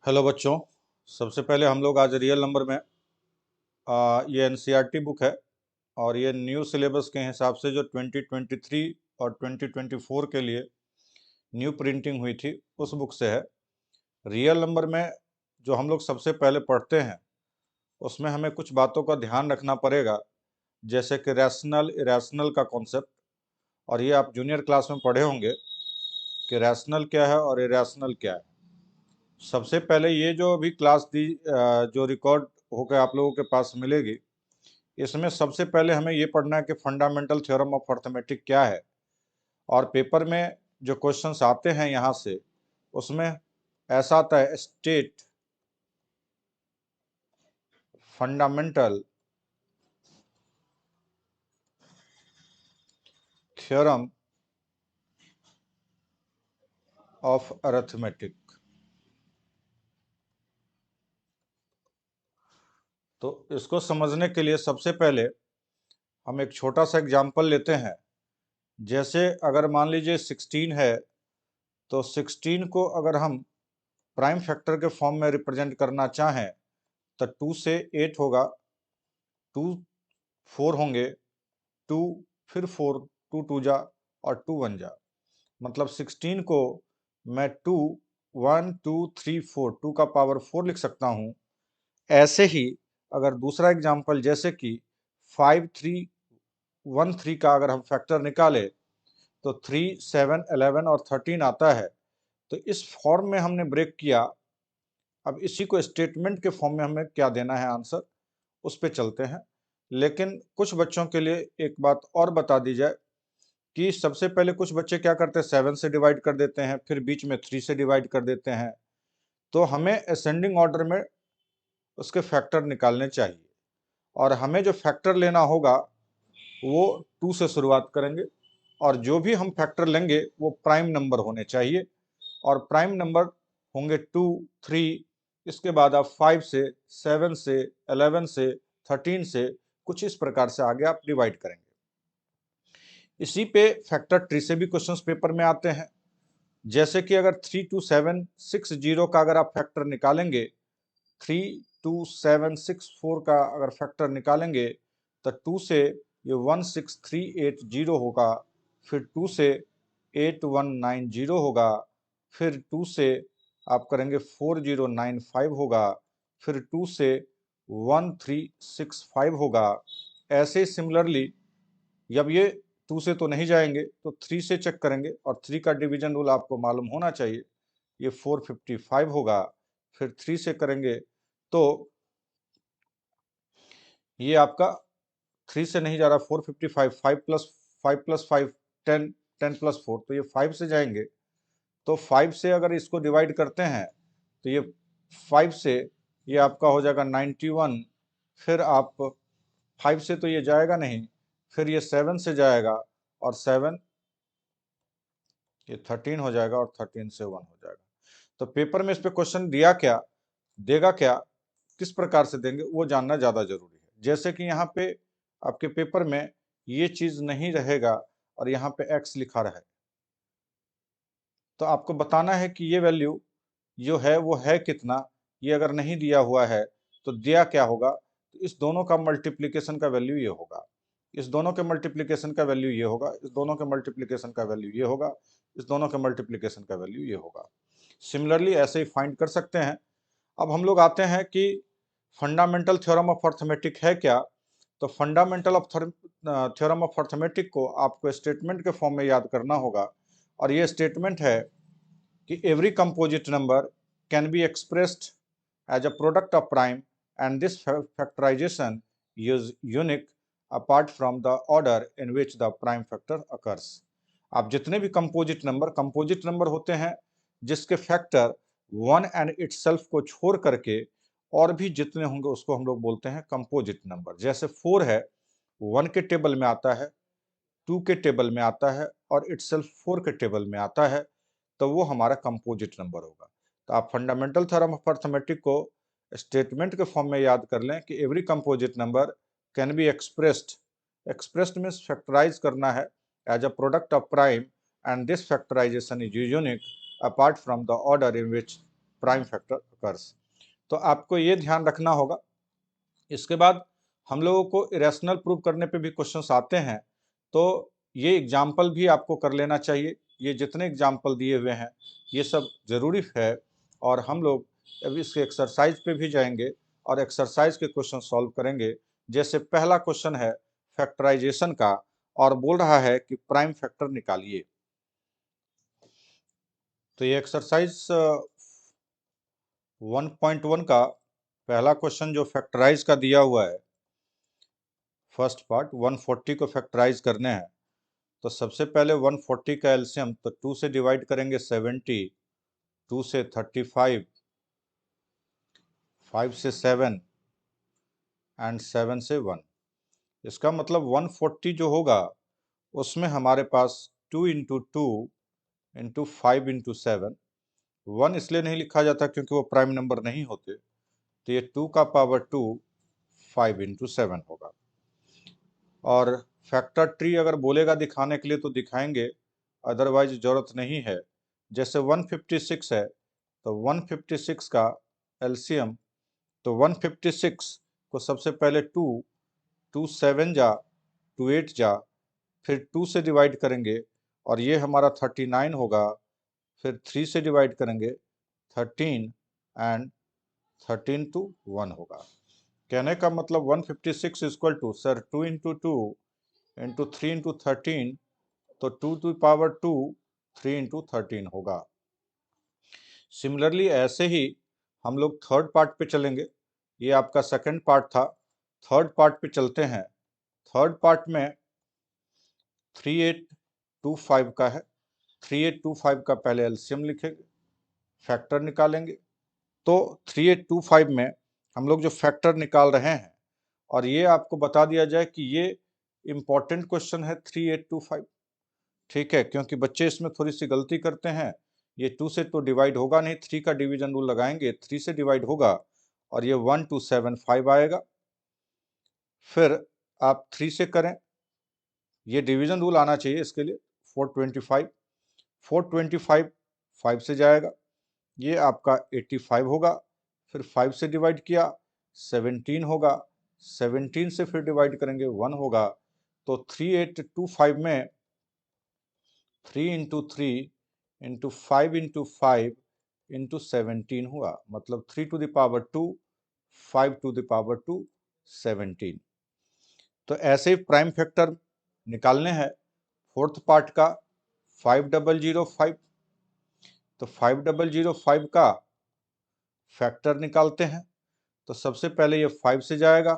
Hello बच्चों। सबसे पहले हम लोग आज रियल नंबर में ये एनसीईआरटी बुक है और ये न्यू सिलेबस के हिसाब से जो 2023 और 2024 के लिए न्यू प्रिंटिंग हुई थी उस बुक से है। रियल नंबर में जो हम लोग सबसे पहले पढ़ते हैं उसमें हमें कुछ बातों का ध्यान रखना पड़ेगा, जैसे कि रैशनल इरेशनल का कॉन्सेप्ट। और ये आप जूनियर क्लास में पढ़े होंगे कि रैशनल क्या है और इरेशनल क्या है। सबसे पहले ये जो अभी क्लास दी जो रिकॉर्ड होकर आप लोगों के पास मिलेगी, इसमें सबसे पहले हमें ये पढ़ना है कि फंडामेंटल थ्योरम ऑफ अर्थमेटिक क्या है। और पेपर में जो क्वेश्चंस आते हैं यहाँ से, उसमें ऐसा आता है state fundamental theorem of arithmetic. तो इसको समझने के लिए सबसे पहले हम एक छोटा सा एग्जाम्पल लेते हैं। जैसे अगर मान लीजिए 16 है, तो 16 को अगर हम प्राइम फैक्टर के फॉर्म में रिप्रेजेंट करना चाहें तो 2 से 8 होगा, 2 4 होंगे, 2 फिर 4, 2 2 जा और 2 1 जा, मतलब 16 को मैं 2 1 2 3 4 2 का पावर 4 लिख सकता हूँ। ऐसे ही अगर दूसरा एग्जांपल जैसे कि 5 3 1 3 का अगर हम फैक्टर निकाले तो 3 7 11 और 13 आता है। तो इस फॉर्म में हमने ब्रेक किया। अब इसी को स्टेटमेंट के फॉर्म में हमें क्या देना है आंसर, उस पर चलते हैं। लेकिन कुछ बच्चों के लिए एक बात और बता दी जाए कि सबसे पहले कुछ बच्चे क्या करते हैं, 7 से डिवाइड कर देते हैं, फिर बीच में 3 से डिवाइड कर देते हैं। तो हमें असेंडिंग ऑर्डर में उसके फैक्टर निकालने चाहिए और हमें जो फैक्टर लेना होगा वो 2 से शुरुआत करेंगे और जो भी हम फैक्टर लेंगे वो प्राइम नंबर होने चाहिए। और प्राइम नंबर होंगे 2 3, इसके बाद आप 5 से 7 से 11 से 13 से कुछ इस प्रकार से आगे आप डिवाइड करेंगे। इसी पे फैक्टर ट्री से भी क्वेश्चंस पेपर में आते हैं। जैसे कि अगर 32760 का अगर आप फैक्टर निकालेंगे, 32764 का अगर फैक्टर निकालेंगे तो 2 से ये 16380 होगा, फिर 2 से 8190 होगा, फिर 2 से आप करेंगे 4095 होगा, फिर 2 से 1365 होगा। ऐसे सिमिलरली जब ये 2 से तो नहीं जाएंगे तो 3 से चेक करेंगे और 3 का डिवीजन रूल आपको मालूम होना चाहिए, ये 455 होगा। फिर 3 से करेंगे तो ये आपका 3 से नहीं जा रहा, 455, 5 प्लस 5 10, 10 प्लस 4, तो ये 5 से जाएंगे। तो 5 से अगर इसको डिवाइड करते हैं तो ये 5 से ये आपका हो जाएगा 91। फिर आप 5 से तो ये जाएगा नहीं, फिर ये 7 से जाएगा और 7 ये 13 हो जाएगा और 13 से 1 हो जाएगा। तो पेपर में इस पे क्वेश्चन दिया क्या, देगा क्या, किस प्रकार से देंगे, वो जानना ज्यादा जरूरी है। जैसे कि यहाँ पे आपके पेपर में ये चीज नहीं रहेगा और यहाँ पे x लिखा रहे, तो आपको बताना है कि ये वैल्यू जो है वो है कितना। ये अगर नहीं दिया हुआ है तो दिया क्या होगा, तो इस दोनों का मल्टीप्लिकेशन का वैल्यू ये होगा, इस दोनों के मल्टीप्लिकेशन का वैल्यू ये होगा, इस दोनों के मल्टीप्लिकेशन का वैल्यू ये होगा, इस दोनों के मल्टीप्लिकेशन का वैल्यू ये होगा। सिमिलरली ऐसे ही फाइंड कर सकते हैं। अब हम लोग आते हैं कि फंडामेंटल थ्योरम ऑफ अर्थमेटिक है क्या। तो fundamental of theorem of arithmetic को आपको स्टेटमेंट के फॉर्म में याद करना होगा और ये स्टेटमेंट है कि every composite number can be expressed as a product of prime and this factorization is unique apart from the order in which the prime factor occurs। आप जितने भी कंपोजिट नंबर होते हैं जिसके फैक्टर वन एंड इटसेल्फ को छोड़ करके और भी जितने होंगे उसको हम लोग बोलते हैं कंपोजिट नंबर। जैसे 4 है, 1 के टेबल में आता है, 2 के टेबल में आता है और इटसेल्फ 4 के टेबल में आता है, तो वो हमारा कंपोजिट नंबर होगा। तो आप फंडामेंटल थ्योरम ऑफ अर्थमेटिक को स्टेटमेंट के फॉर्म में याद कर लें कि every composite number can be expressed means factorize करना है as a product of prime and this factorization is unique apart from the order in which prime factor occurs. तो आपको ये ध्यान रखना होगा। इसके बाद हम लोगों को इरेशनल प्रूव करने पे भी क्वेश्चंस आते हैं, तो ये एग्जाम्पल भी आपको कर लेना चाहिए। ये जितने एग्जाम्पल दिए हुए हैं ये सब ज़रूरी है, और हम लोग अभी इसके एक्सरसाइज पे भी जाएंगे और एक्सरसाइज के क्वेश्चन सॉल्व करेंगे। जैसे पहला क्वेश्चन है फैक्टराइजेशन का, और बोल रहा है कि प्राइम फैक्टर निकालिए। तो ये एक्सरसाइज 1.1 का पहला क्वेश्चन जो फैक्टराइज का दिया हुआ है, फर्स्ट पार्ट 140 को फैक्टराइज करने हैं। तो सबसे पहले 140 का एलसीएम तो 2 से डिवाइड करेंगे 70, 2 से 35, 5 से 7 एंड 7 से 1। इसका मतलब 140 जो होगा उसमें हमारे पास 2 इंटू 2 इंटू 5 इंटू 7, 1 इसलिए नहीं लिखा जाता क्योंकि वो प्राइम नंबर नहीं होते, तो ये 2 का पावर 2 5 इंटू 7 होगा। और फैक्टर ट्री अगर बोलेगा दिखाने के लिए तो दिखाएंगे, अदरवाइज जरूरत नहीं है। जैसे 156 है तो 156 का एलसीएम, तो 156 को सबसे पहले 2 7 जा, 2 8 जा, फिर 2 से डिवाइड करेंगे और ये हमारा 39 होगा। फिर 3 से डिवाइड करेंगे 13 एंड 13 to 1 होगा। कहने का मतलब 156 equal to sir 2 into 2 into 3 into 13, तो 2 टू पावर 2 3 इंटू 13 होगा। सिमिलरली ऐसे ही हम लोग थर्ड पार्ट पे चलेंगे। ये आपका सेकंड पार्ट था, थर्ड पार्ट पे चलते हैं। थर्ड पार्ट में 3825 का है। 3825 का पहले एलसीएम लिखेंगे, फैक्टर निकालेंगे। तो 3825 में हम लोग जो फैक्टर निकाल रहे हैं, और ये आपको बता दिया जाए कि ये इम्पॉर्टेंट क्वेश्चन है 3825, ठीक है, क्योंकि बच्चे इसमें थोड़ी सी गलती करते हैं। ये 2 से तो डिवाइड होगा नहीं, 3 का डिवीजन रूल लगाएंगे, 3 से डिवाइड होगा और ये 1275 आएगा। फिर आप 3 से करें, ये डिवीजन रूल आना चाहिए इसके लिए, 425, 425 5 से जाएगा, ये आपका 85 होगा। फिर 5 से डिवाइड किया 17 होगा, 17 से फिर डिवाइड करेंगे 1 होगा। तो 3825 में 3 इंटू 3 इंटू 5 इंटू 5 इंटू 17 हुआ, मतलब 3 to the power 2 5 to the power 2 17। तो ऐसे ही प्राइम फैक्टर निकालने हैं। फोर्थ पार्ट का 5005, तो 5005 का फैक्टर निकालते हैं। तो सबसे पहले ये 5 से जाएगा,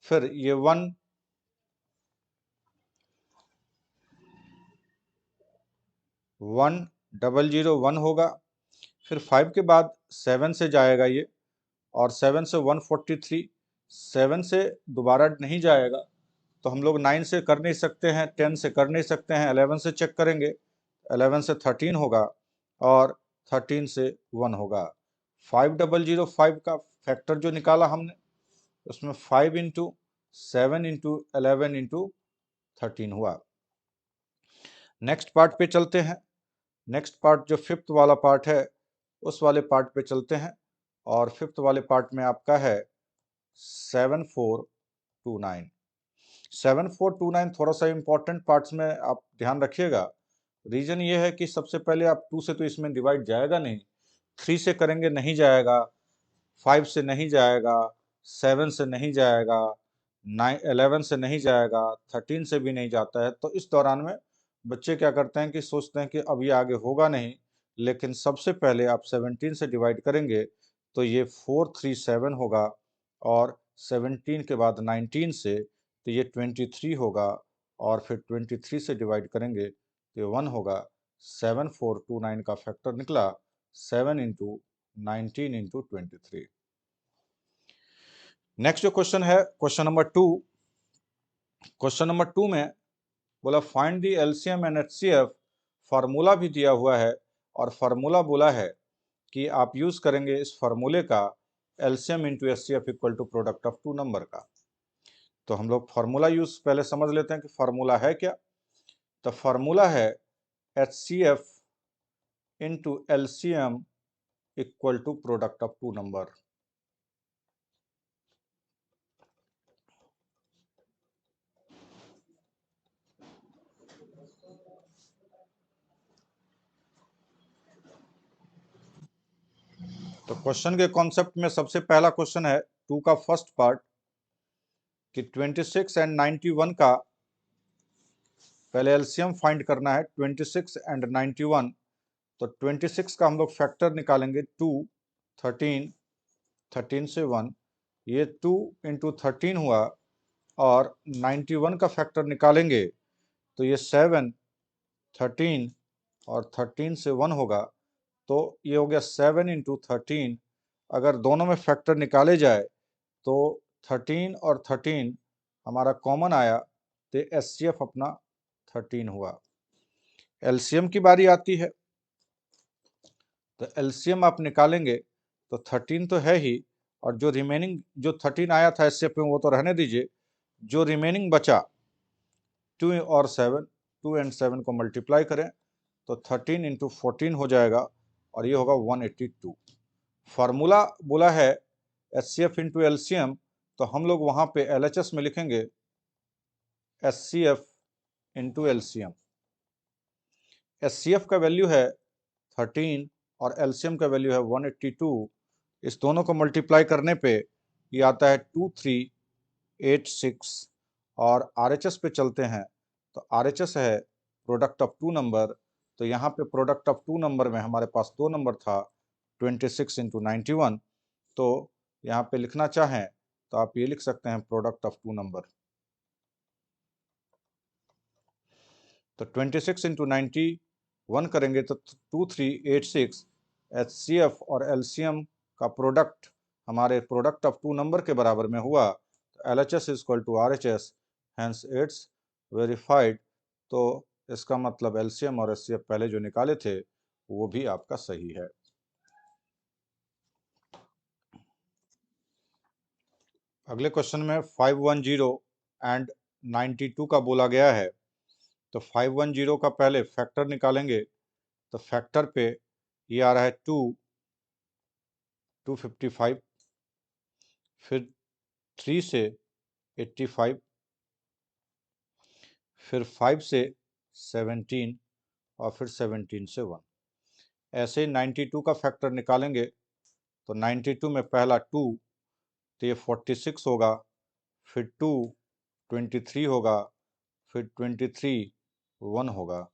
फिर ये 1001 होगा। फिर 5 के बाद 7 से जाएगा ये, और 7 से 143, 7 से दोबारा नहीं जाएगा, तो हम लोग 9 से कर नहीं सकते हैं, 10 से कर नहीं सकते हैं, 11 से चेक करेंगे, 11 से 13 होगा और 13 से 1 होगा। 5005 का फैक्टर जो निकाला हमने, उसमें 5 इंटू 7 इंटू 11 इंटू 13 हुआ। नेक्स्ट पार्ट पे चलते हैं। नेक्स्ट पार्ट जो फिफ्थ वाला पार्ट है, उस वाले पार्ट पे चलते हैं। और फिफ्थ वाले पार्ट में आपका है 7429। 7429 थोड़ा सा इंपॉर्टेंट पार्ट्स में आप ध्यान रखिएगा। रीजन ये है कि सबसे पहले आप 2 से तो इसमें डिवाइड जाएगा नहीं, 3 से करेंगे नहीं जाएगा, 5 से नहीं जाएगा, 7 से नहीं जाएगा, 11 से नहीं जाएगा, 13 से भी नहीं जाता है। तो इस दौरान में बच्चे क्या करते हैं कि सोचते हैं कि अब ये आगे होगा नहीं, लेकिन सबसे पहले आप 17 से डिवाइड करेंगे तो ये 437 होगा, और 17 के बाद 19 से तो ये 23 होगा, और फिर 23 से डिवाइड करेंगे तो ये 1 होगा। 7429 का फैक्टर निकला 7 इंटू 19 इंटू 23। नेक्स्ट जो क्वेश्चन है क्वेश्चन नंबर 2। क्वेश्चन नंबर 2 में बोला find the LCM and HCF, formula भी दिया हुआ है, और फार्मूला बोला है कि आप यूज करेंगे इस फार्मूले का LCM into HCF equal to product of two number का। तो हम लोग फार्मूला यूज पहले समझ लेते हैं कि फार्मूला है क्या। तो फार्मूला है HCF into LCM equal to product of two number. तो क्वेश्चन के कॉन्सेप्ट में सबसे पहला क्वेश्चन है 2 का फर्स्ट पार्ट कि 26 एंड 91 का पहले एलसीएम फाइंड करना है। 26 एंड 91, तो 26 का हम लोग फैक्टर निकालेंगे 2, 13, 13 से 1, ये 2 इंटू 13 हुआ, और 91 का फैक्टर निकालेंगे तो ये 7, 13 और 13 से 1 होगा, तो ये हो गया 7 इंटू 13। अगर दोनों में फैक्टर निकाले जाए तो 13 और 13 हमारा कॉमन आया, तो एचसीएफ अपना 13 हुआ। एलसीएम की बारी आती है, तो एलसीएम आप निकालेंगे तो 13 तो है ही, और जो रिमेनिंग जो 13 आया था एचसीएफ में वो तो रहने दीजिए, जो रिमेनिंग बचा 2 और 7, 2 एंड 7 को मल्टीप्लाई करें तो 13 इंटू 14 हो जाएगा, और ये होगा 182। फार्मूला बोला है एचसीएफ इंटू एलसीएम, तो हम लोग वहाँ पे एलएचएस में लिखेंगे एचसीएफ इंटू एलसीएम। एचसीएफ का वैल्यू है 13 और एलसीएम का वैल्यू है 182। इस दोनों को मल्टीप्लाई करने पे ये आता है 2386, और आरएचएस पे चलते हैं तो आरएचएस है प्रोडक्ट ऑफ टू नंबर। तो यहाँ पे प्रोडक्ट ऑफ टू नंबर में हमारे पास दो नंबर था, 26 इंटू 91। तो यहाँ पे लिखना चाहें तो आप ये लिख सकते हैं प्रोडक्ट ऑफ टू नंबर। तो 26 इंटू 91 करेंगे तो 2386। एचसीएफ और एलसीएम का प्रोडक्ट हमारे प्रोडक्ट ऑफ टू नंबर के बराबर में हुआ, तो LHS is equal to RHS, hence it's verified. तो इसका मतलब एलसीएम और एचसीएफ पहले जो निकाले थे वो भी आपका सही है। अगले क्वेश्चन में 510 एंड 92 का बोला गया है। तो 510 का पहले फैक्टर निकालेंगे, तो फैक्टर पे ये आ रहा है 255, फिर 3 से 85, फिर 5 से 17, और फिर 17 से 1। ऐसे 92 का फैक्टर निकालेंगे तो 92 में पहला 2, तो ये 46 होगा, फिर 2 23 होगा, फिर 23 1 होगा।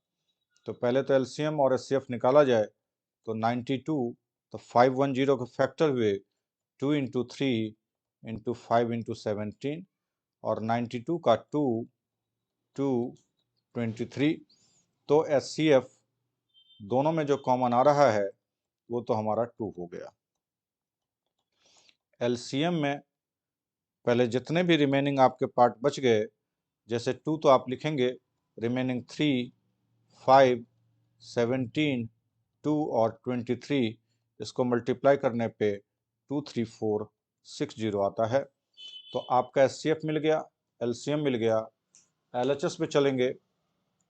तो पहले तो एलसीएम और एचसीएफ निकाला जाए तो 92, तो 510 के फैक्टर हुए 2 इंटू 3 इंटू 5 इंटू 17, और 92 का 2 23। तो एचसीएफ दोनों में जो कॉमन आ रहा है वो तो हमारा 2 हो गया। एलसीएम में पहले जितने भी रिमेनिंग आपके पार्ट बच गए, जैसे 2 तो आप लिखेंगे, रिमेनिंग 3, 5, 17, 2 और 23, इसको मल्टीप्लाई करने पे 23460 आता है। तो आपका एचसीएफ मिल गया, एलसीएम मिल गया। एलएचएस पे चलेंगे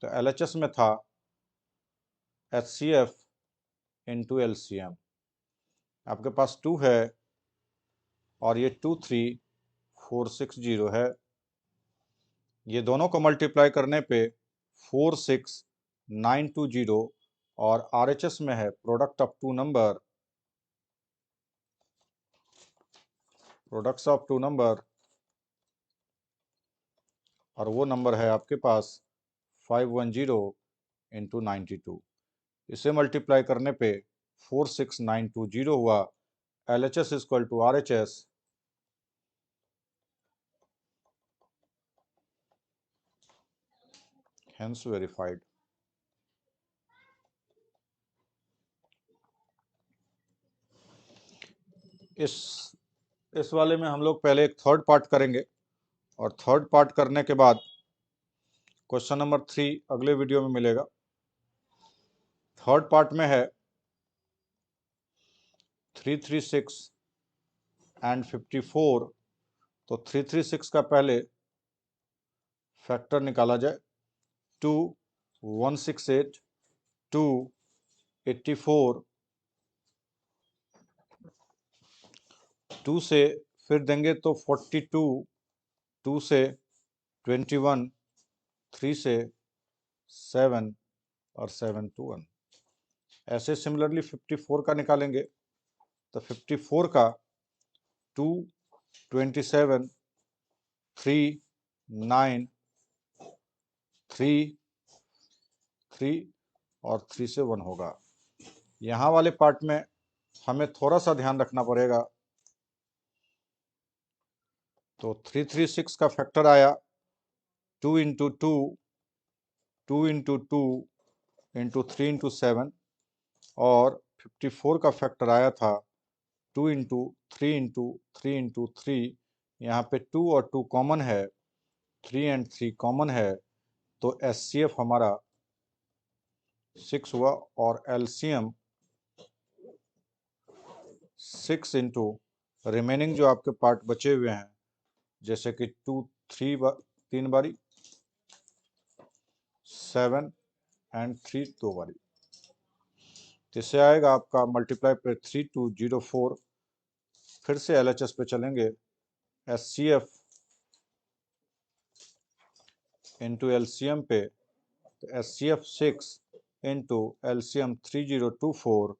तो एलएचएस में था एचसीएफ इंटू एलसीएम। आपके पास 2 है और ये 23460 है, ये दोनों को मल्टीप्लाई करने पे 46920, और आरएचएस में है product of two number, products of two number, और वो नंबर है आपके पास 510 इंटू 92। इसे मल्टीप्लाई करने पे 46920 हुआ। LHS is equal to RHS, hence verified. इस वाले में हम लोग पहले एक थर्ड पार्ट करेंगे, और थर्ड पार्ट करने के बाद क्वेश्चन नंबर 3 अगले वीडियो में मिलेगा। थर्ड पार्ट में है 336 एंड 54। तो 336 का पहले फैक्टर निकाला जाए, 2 168, 2 84, 2 से फिर देंगे तो 42, 2 से 21, 3 से 7 और 7 to 1। ऐसे सिमिलरली 54 का निकालेंगे तो 54 का 2, 27, 3, 9, 3, 3 और 3 से 1 होगा। यहाँ वाले पार्ट में हमें थोड़ा सा ध्यान रखना पड़ेगा। तो 336 का फैक्टर आया 2 इंटू 2, 2 इंटू 2 इंटू 3 इंटू 7, और 54 का फैक्टर आया था 2 इंटू 3 इंटू 3 इंटू 3। यहाँ पे 2 और 2 कॉमन है, 3 एंड 3 कॉमन है, तो एचसीएफ हमारा 6 हुआ। और एलसीएम 6 इंटू रिमेनिंग जो आपके पार्ट बचे हुए हैं, जैसे कि 2 3 बारी, 7 एंड 3 2 बारी। इससे आएगा आपका मल्टीप्लाई पे 3204। फिर से एलएचएस पे चलेंगे, एचसीएफ इंटू एलसीएम पे, तो एचसीएफ 6 इंटू एलसीएम 3024।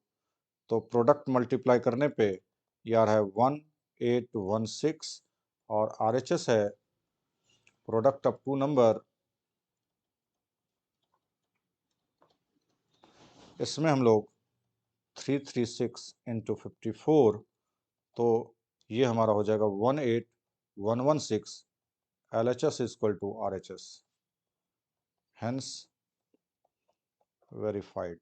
तो प्रोडक्ट मल्टीप्लाई करने पे यार है 1816, और आरएचएस है प्रोडक्ट ऑफ टू नंबर। इसमें हम लोग 336 इंटू 54, तो ये हमारा हो जाएगा 18116। LHS is equal to RHS, hence verified।